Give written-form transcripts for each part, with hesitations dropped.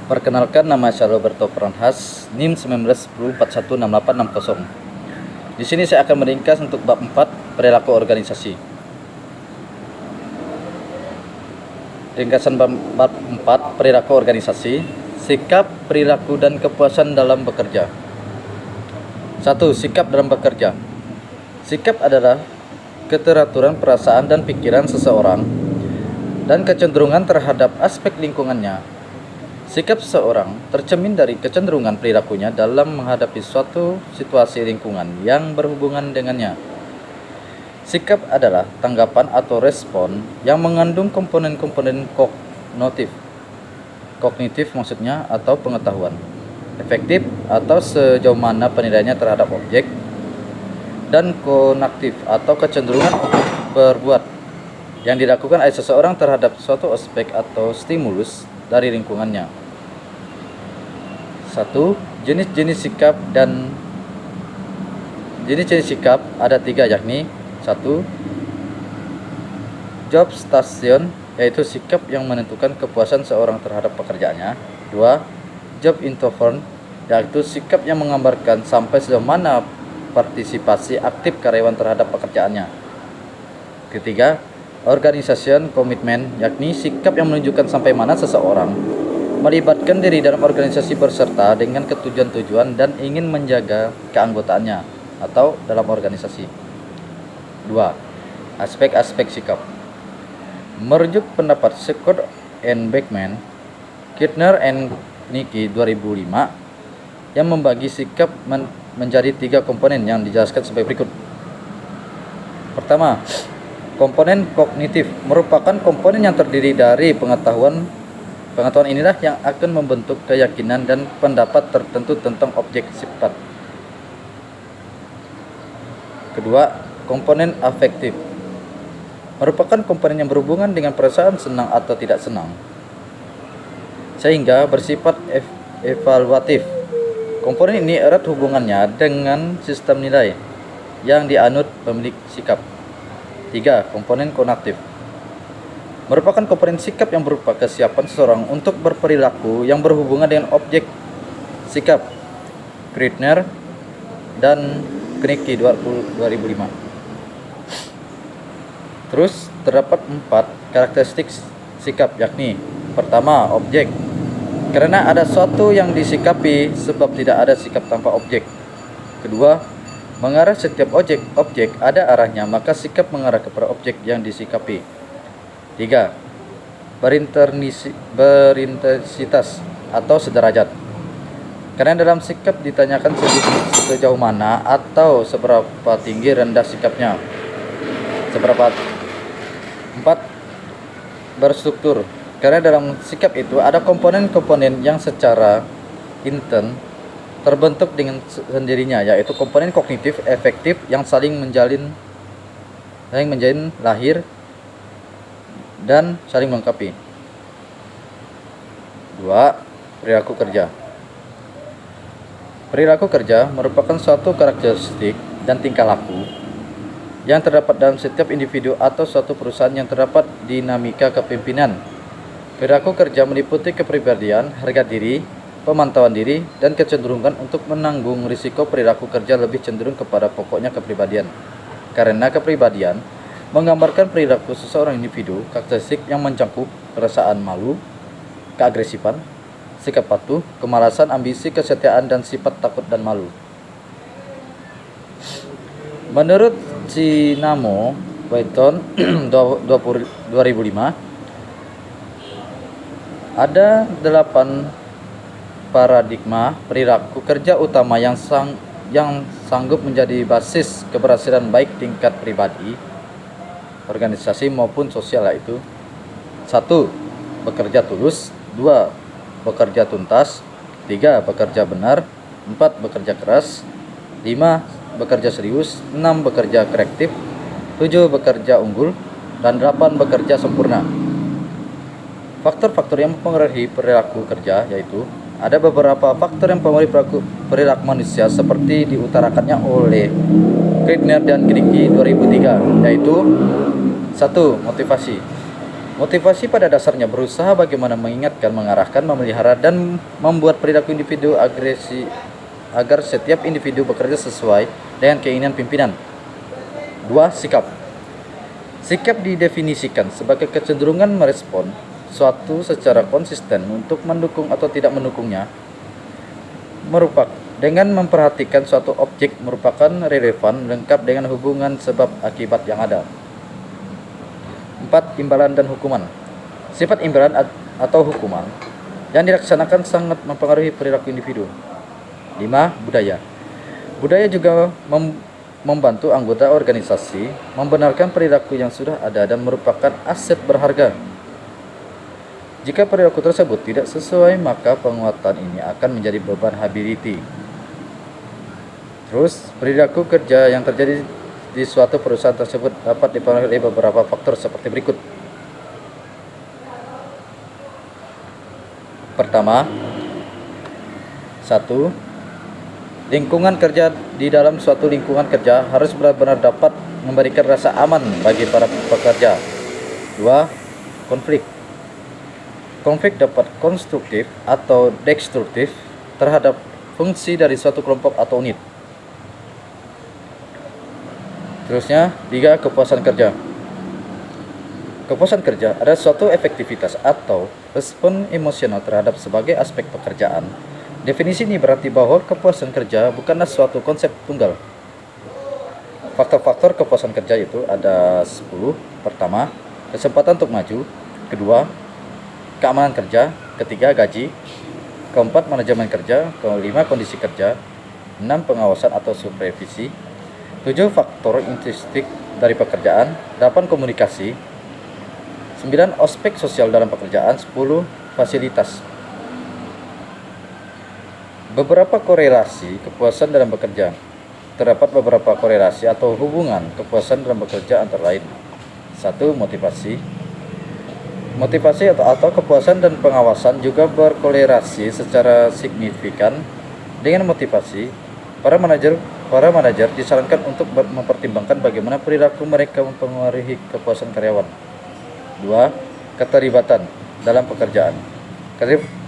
Perkenalkan, nama saya Roberto Pranhas, NIM 1910416860. Di sini saya akan meringkas untuk bab 4, perilaku organisasi. Ringkasan bab 4, perilaku organisasi, sikap, perilaku, dan kepuasan dalam bekerja. 1. Sikap dalam bekerja. Sikap adalah keteraturan perasaan dan pikiran seseorang dan kecenderungan terhadap aspek lingkungannya. Sikap seseorang tercermin dari kecenderungan perilakunya dalam menghadapi suatu situasi lingkungan yang berhubungan dengannya. Sikap adalah tanggapan atau respon yang mengandung komponen-komponen kognitif maksudnya, atau pengetahuan, efektif atau sejauh mana penilaiannya terhadap objek, dan konaktif atau kecenderungan untuk berbuat yang dilakukan oleh seseorang terhadap suatu aspek atau stimulus dari lingkungannya. 1. Jenis-jenis sikap dan jenis-jenis sikap ada 3, yakni 1. Job station, yaitu sikap yang menentukan kepuasan seorang terhadap pekerjaannya. 2. Job introvert, yaitu sikap yang menggambarkan sampai sejauh mana partisipasi aktif karyawan terhadap pekerjaannya. Ketiga, organization commitment, yakni sikap yang menunjukkan sampai mana seseorang melibatkan diri dalam organisasi berserta dengan tujuan-tujuan dan ingin menjaga keanggotaannya atau dalam organisasi. 2. Aspek-aspek sikap. Merujuk pendapat Scott and Beckman, Kirtner and Nicky 2005, yang membagi sikap menjadi 3 komponen yang dijelaskan sebagai berikut. Pertama, komponen kognitif merupakan komponen yang terdiri dari pengetahuan inilah yang akan membentuk keyakinan dan pendapat tertentu tentang objek sifat. Kedua, komponen afektif merupakan komponen yang berhubungan dengan perasaan senang atau tidak senang, sehingga bersifat evaluatif. Komponen ini erat hubungannya dengan sistem nilai yang dianut pemilik sikap. 3. Komponen konaktif merupakan komponen sikap yang berupa kesiapan seseorang untuk berperilaku yang berhubungan dengan objek sikap. Kirtner dan Knicky 2005. Terus terdapat 4 karakteristik sikap, yakni pertama, objek, karena ada sesuatu yang disikapi sebab tidak ada sikap tanpa objek. Kedua, mengarah setiap objek ada arahnya, maka sikap mengarah kepada objek yang disikapi. 3. Berintensitas atau sederajat, karena dalam sikap ditanyakan sejauh mana atau seberapa tinggi rendah sikapnya. 4. Berstruktur, karena dalam sikap itu ada komponen-komponen yang secara intern terbentuk dengan sendirinya, yaitu komponen kognitif efektif yang saling menjalin lahir dan saling melengkapi. 2. Perilaku kerja. Perilaku kerja merupakan suatu karakteristik dan tingkah laku yang terdapat dalam setiap individu atau suatu perusahaan yang terdapat dinamika kepemimpinan. Perilaku kerja meliputi kepribadian, harga diri, pemantauan diri, dan kecenderungan untuk menanggung risiko. Perilaku kerja lebih cenderung kepada pokoknya kepribadian, karena kepribadian menggambarkan perilaku seseorang individu, karakteristik yang mencakup perasaan malu, keagresifan, sikap patuh, kemalasan, ambisi, kesetiaan, dan sifat takut dan malu. Menurut Cinamo Wheaton 2005, ada 8 paradigma perilaku kerja utama yang sanggup menjadi basis keberhasilan baik tingkat pribadi, organisasi maupun sosial, yaitu 1. Bekerja tulus. 2. Bekerja tuntas. 3. Bekerja benar. 4. Bekerja keras. 5. Bekerja serius. 6. Bekerja kreatif. 7. Bekerja unggul. Dan 8. Bekerja sempurna. Faktor-faktor yang mempengaruhi perilaku kerja yaitu ada beberapa faktor yang mempengaruhi perilaku manusia seperti diutarakannya oleh Kirtner dan Knicky 2003, yaitu 1. Motivasi. Motivasi pada dasarnya berusaha bagaimana mengingatkan, mengarahkan, memelihara, dan membuat perilaku individu agresi agar setiap individu bekerja sesuai dengan keinginan pimpinan. 2. Sikap. Sikap didefinisikan sebagai kecenderungan merespon suatu secara konsisten untuk mendukung atau tidak mendukungnya, merupakan dengan memperhatikan suatu objek merupakan relevan lengkap dengan hubungan sebab akibat yang ada. 4. Imbalan dan hukuman. Sifat imbalan atau hukuman yang dilaksanakan sangat mempengaruhi perilaku individu. 5. Budaya. Budaya juga membantu anggota organisasi membenarkan perilaku yang sudah ada dan merupakan aset berharga. Jika perilaku tersebut tidak sesuai, maka penguatan ini akan menjadi beban liability. Terus, perilaku kerja yang terjadi di suatu perusahaan tersebut dapat dipengaruhi oleh beberapa faktor seperti berikut. Pertama, 1. Lingkungan kerja. Di dalam suatu lingkungan kerja harus benar-benar dapat memberikan rasa aman bagi para pekerja. 2. Konflik. Konflik dapat konstruktif atau destruktif terhadap fungsi dari suatu kelompok atau unit. Terusnya, 3. Kepuasan kerja. Kepuasan kerja adalah suatu efektivitas atau respon emosional terhadap sebagai aspek pekerjaan. Definisi ini berarti bahwa kepuasan kerja bukanlah suatu konsep tunggal. Faktor-faktor kepuasan kerja itu ada 10. Pertama, kesempatan untuk maju. Kedua, keamanan kerja. Ketiga, gaji. Keempat, manajemen kerja. Kelima, kondisi kerja. 6. Pengawasan atau supervisi. 7. Faktor intrinsik dari pekerjaan. 8. Komunikasi. 9. Aspek sosial dalam pekerjaan. 10. Fasilitas. Beberapa korelasi kepuasan dalam bekerja. Terdapat beberapa korelasi atau hubungan kepuasan dalam bekerja antara lain. 1. Motivasi. Motivasi atau kepuasan dan pengawasan juga berkorelasi secara signifikan dengan motivasi. Para manajer disarankan untuk mempertimbangkan bagaimana perilaku mereka mempengaruhi kepuasan karyawan. 2. Keterlibatan dalam pekerjaan.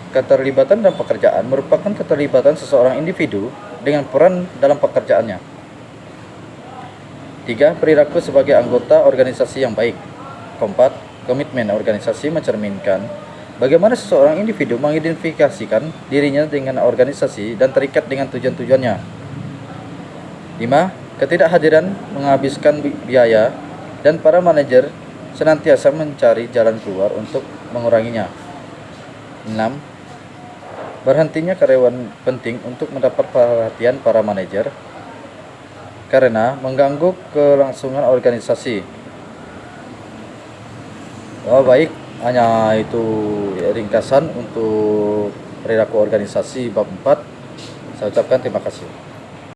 Keterlibatan dalam pekerjaan merupakan keterlibatan seseorang individu dengan peran dalam pekerjaannya. 3. Perilaku sebagai anggota organisasi yang baik. 4. Komitmen organisasi mencerminkan bagaimana seseorang individu mengidentifikasikan dirinya dengan organisasi dan terikat dengan tujuan-tujuannya. 5. Ketidakhadiran menghabiskan biaya dan para manajer senantiasa mencari jalan keluar untuk menguranginya. 6. Berhentinya karyawan penting untuk mendapat perhatian para manajer karena mengganggu kelangsungan organisasi. Baik, hanya itu ringkasan untuk perilaku organisasi bab 4. Saya ucapkan terima kasih.